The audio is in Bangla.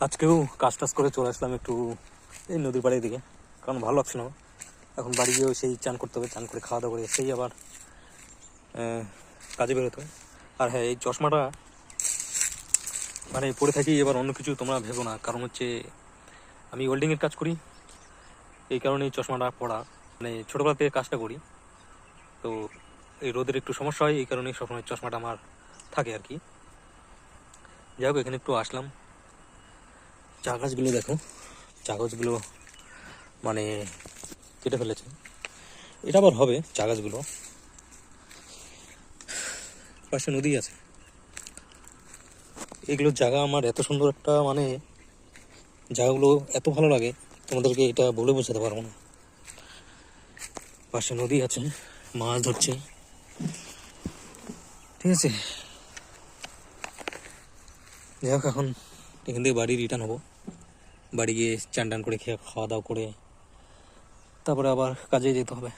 আজকেও কাজ টাজ করে চলে আসলাম একটু এই নদীর পাড়ের দিকে, কারণ ভালো লাগছে না। এখন বাড়ি গিয়েও সেই চান করতে হবে, চান করে খাওয়া দাওয়া করে সেই আবার কাজে বেরোতে হবে। আর হ্যাঁ, এই চশমাটা মানে পরে থাকি, এবার অন্য কিছু তোমরা ভেবো না, কারণ হচ্ছে আমি ওয়েল্ডিংয়ের কাজ করি, এই কারণে এই চশমাটা পরা, মানে ছোটোবেলা থেকে কাজটা করি, তো এই রোদের একটু সমস্যা হয়, এই কারণেই সবসময় চশমাটা আমার থাকে আর কি। যাই হোক, এখানে একটু আসলাম। চা গাছগুলো দেখো, চা গাছগুলো মানে কেটে ফেলেছে, এটা আবার হবে। চা গাছগুলো পাশে নদী আছে, এগুলোর জায়গা আমার এত সুন্দর একটা, মানে জায়গাগুলো এত ভালো লাগে, তোমাদেরকে এটা বলে বোঝাতে পারবো না। পাশে নদী আছে, মাছ ধরছে, ঠিক আছে। যাই হোক, এখন এখান থেকে বাড়ি রিটার্ন হবো। বাড়ি গিয়ে চান টান করে খেয়ে খাওয়া দাওয়া করে তারপরে আবার কাজে যেতে হবে।